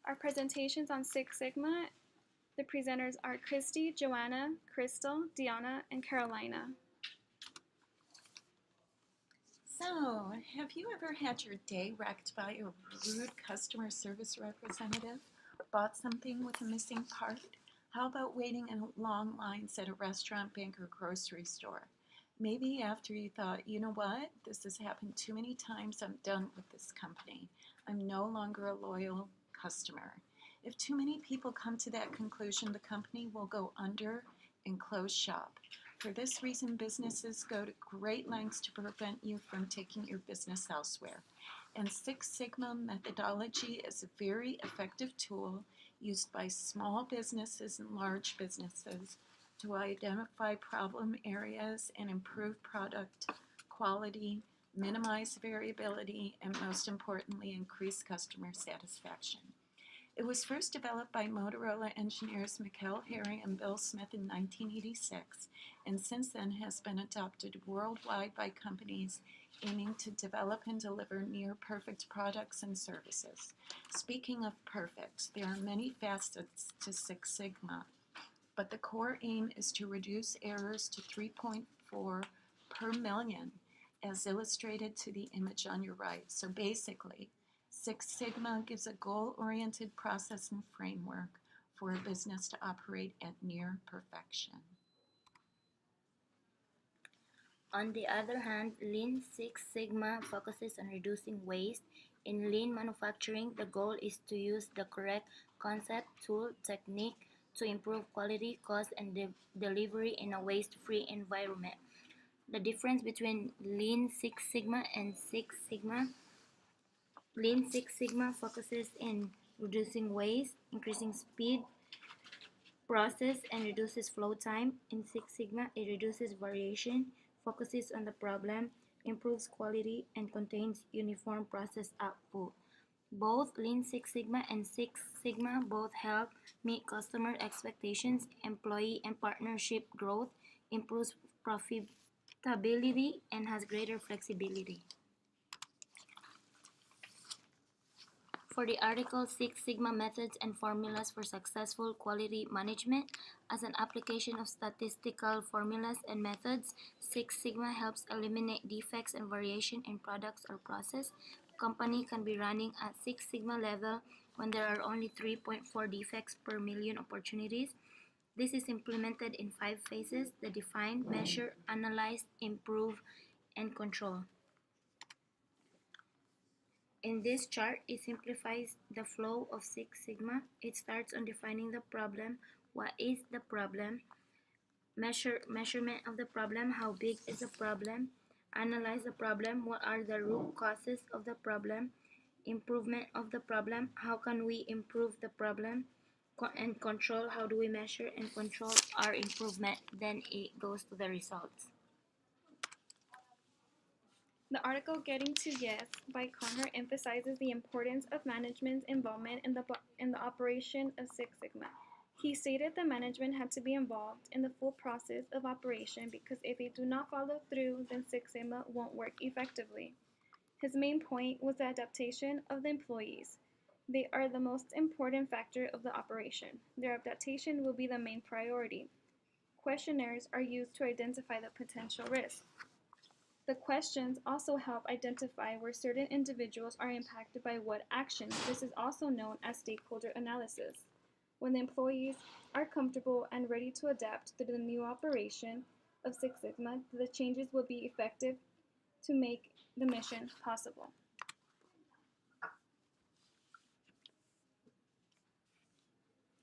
Our presentations on Six Sigma, the presenters are Christy, Joanna, Crystal, Deanna, and Carolina. So, have you ever had your day wrecked by a rude customer service representative? Bought something with a missing part? How about waiting in long lines at a restaurant, bank, or grocery store? Maybe after you thought, you know what, this has happened too many times, I'm done with this company. I'm no longer a loyal customer. If too many people come to that conclusion, the company will go under and close shop. For this reason, businesses go to great lengths to prevent you from taking your business elsewhere. And Six Sigma methodology is a very effective tool used by small businesses and large businesses to identify problem areas and improve product quality, minimize variability, and most importantly, increase customer satisfaction. It was first developed by Motorola engineers Mikkel Herring and Bill Smith in 1986, and since then has been adopted worldwide by companies aiming to develop and deliver near-perfect products and services. Speaking of perfect, there are many facets to Six Sigma, but the core aim is to reduce errors to 3.4 per million, as illustrated to the image on your right. So basically, Six Sigma gives a goal-oriented process and framework for a business to operate at near perfection. On the other hand, Lean Six Sigma focuses on reducing waste. In lean manufacturing, the goal is to use the correct concept, tool, technique to improve quality, cost, and delivery in a waste-free environment. The difference between Lean Six Sigma and Six Sigma: Lean Six Sigma focuses in reducing waste, increasing speed, process, and reduces flow time. In Six Sigma, it reduces variation, focuses on the problem, improves quality, and contains uniform process output. Both Lean Six Sigma and Six Sigma both help meet customer expectations, employee and partnership growth, improves profitability, and has greater flexibility. For the article Six Sigma Methods and Formulas for Successful Quality Management, as an application of statistical formulas and methods, Six Sigma helps eliminate defects and variation in products or process. A company can be running at Six Sigma level when there are only 3.4 defects per million opportunities. This is implemented in 5 phases: the define, measure, analyze, improve, and control. In this chart, it simplifies the flow of Six Sigma. It starts on defining the problem. What is the problem? Measurement of the problem. How big is the problem? Analyze the problem. What are the root causes of the problem? Improvement of the problem. How can we improve the problem? And control. How do we measure and control our improvement? Then it goes to the results. The article Getting to Yes by Connor emphasizes the importance of management's involvement in the operation of Six Sigma. He stated that management had to be involved in the full process of operation because if they do not follow through, then Six Sigma won't work effectively. His main point was the adaptation of the employees. They are the most important factor of the operation. Their adaptation will be the main priority. Questionnaires are used to identify the potential risks. The questions also help identify where certain individuals are impacted by what actions. This is also known as stakeholder analysis. When the employees are comfortable and ready to adapt to the new operation of Six Sigma, the changes will be effective to make the mission possible.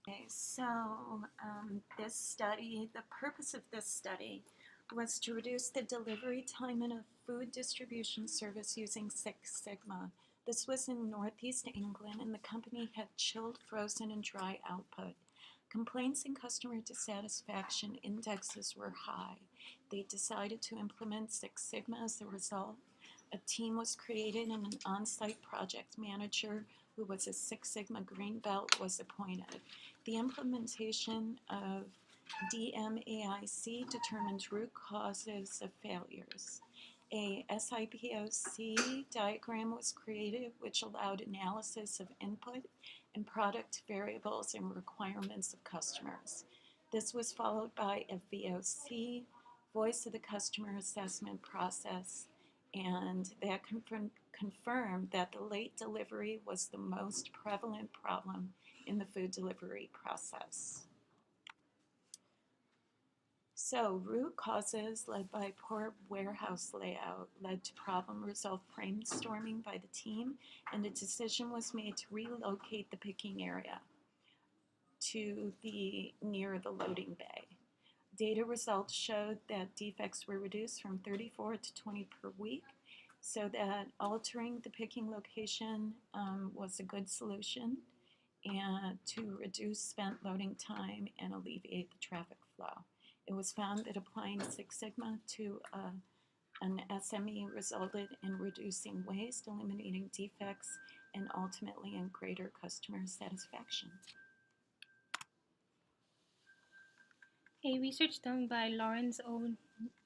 Okay, so the purpose of this study was to reduce the delivery time in a food distribution service using Six Sigma. This was in Northeast England, and the company had chilled, frozen, and dry output. Complaints and customer dissatisfaction indexes were high. They decided to implement Six Sigma as a result. A team was created and an on-site project manager who was a Six Sigma Green Belt was appointed. The implementation of DMAIC determined root causes of failures. A SIPOC diagram was created which allowed analysis of input and product variables and requirements of customers. This was followed by a VOC, voice of the customer assessment process, and that confirmed that the late delivery was the most prevalent problem in the food delivery process. So, root causes led by poor warehouse layout led to problem-resolve brainstorming by the team, and a decision was made to relocate the picking area to near the loading bay. Data results showed that defects were reduced from 34 to 20 per week, so that altering the picking location was a good solution and to reduce spent loading time and alleviate the traffic flow. It was found that applying Six Sigma to an SME resulted in reducing waste, eliminating defects, and ultimately in greater customer satisfaction. A research done by Lawrence O.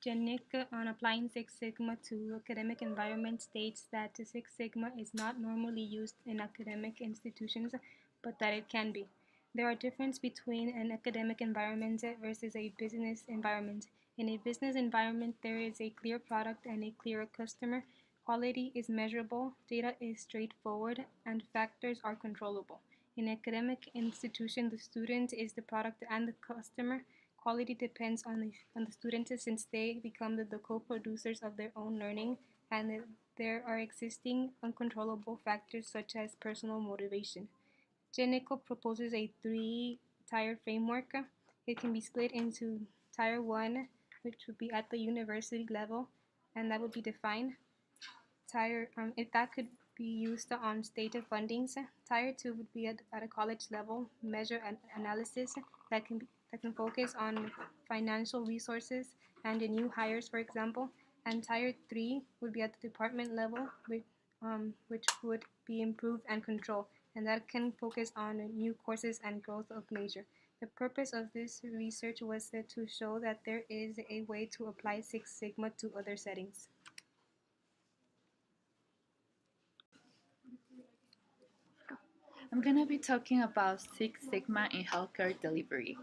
Janicka on applying Six Sigma to academic environments states that Six Sigma is not normally used in academic institutions, but that it can be. There are differences between an academic environment versus a business environment. In a business environment, there is a clear product and a clear customer. Quality is measurable, data is straightforward, and factors are controllable. In an academic institution, the student is the product and the customer. Quality depends on the students since they become the co-producers of their own learning, and there are existing uncontrollable factors such as personal motivation. Janicka proposes a three-tier framework. It can be split into Tier 1, which would be at the university level, and that would be defined. If that could be used on state fundings. Tier 2 would be at a college level, measure and analysis that can focus on financial resources and the new hires, for example. And Tier 3 would be at the department level, which would be improved and control, and that can focus on new courses and growth of major. The purpose of this research was to show that there is a way to apply Six Sigma to other settings. I'm going to be talking about Six Sigma in healthcare delivery.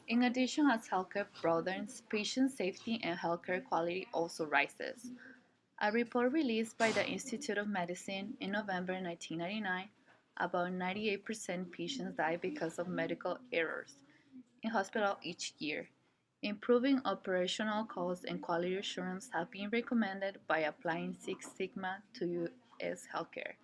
In addition, as healthcare broadens, patient safety and healthcare quality also rises. A report released by the Institute of Medicine in November 1999, about 98% patients die because of medical errors in hospital each year. Improving operational costs and quality assurance have been recommended by applying Six Sigma to U.S. healthcare.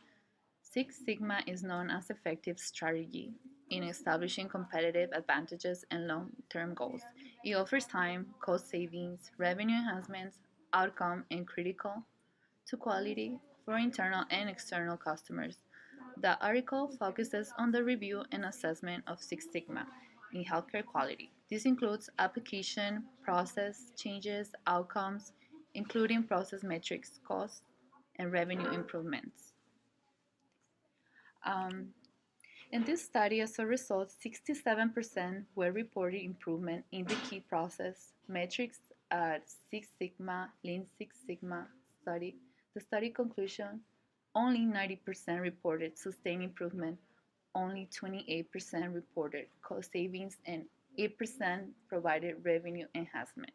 Six Sigma is known as effective strategy in establishing competitive advantages and long-term goals. It offers time, cost savings, revenue enhancements, outcome, and critical to quality for internal and external customers. The article focuses on the review and assessment of Six Sigma in healthcare quality. This includes application, process changes, outcomes, including process metrics, costs, and revenue improvements. In this study, as a result, 67% were reported improvement in the key process metrics at Six Sigma, Lean Six Sigma study. The study conclusion, only 90% reported sustained improvement, only 28% reported cost savings, and 8% provided revenue enhancement.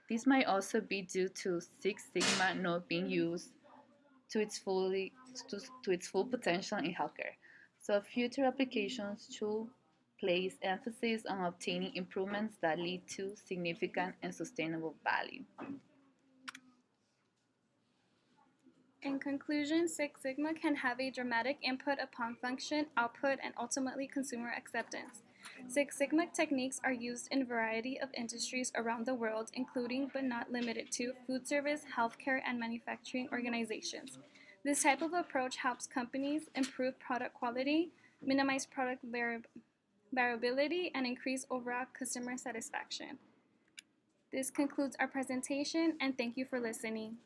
This might also be due to Six Sigma not being used to its full potential in healthcare. So future applications should place emphasis on obtaining improvements that lead to significant and sustainable value. In conclusion, Six Sigma can have a dramatic input upon function, output, and ultimately consumer acceptance. Six Sigma techniques are used in a variety of industries around the world, including but not limited to food service, healthcare, and manufacturing organizations. This type of approach helps companies improve product quality, minimize product variability, and increase overall customer satisfaction. This concludes our presentation, and thank you for listening.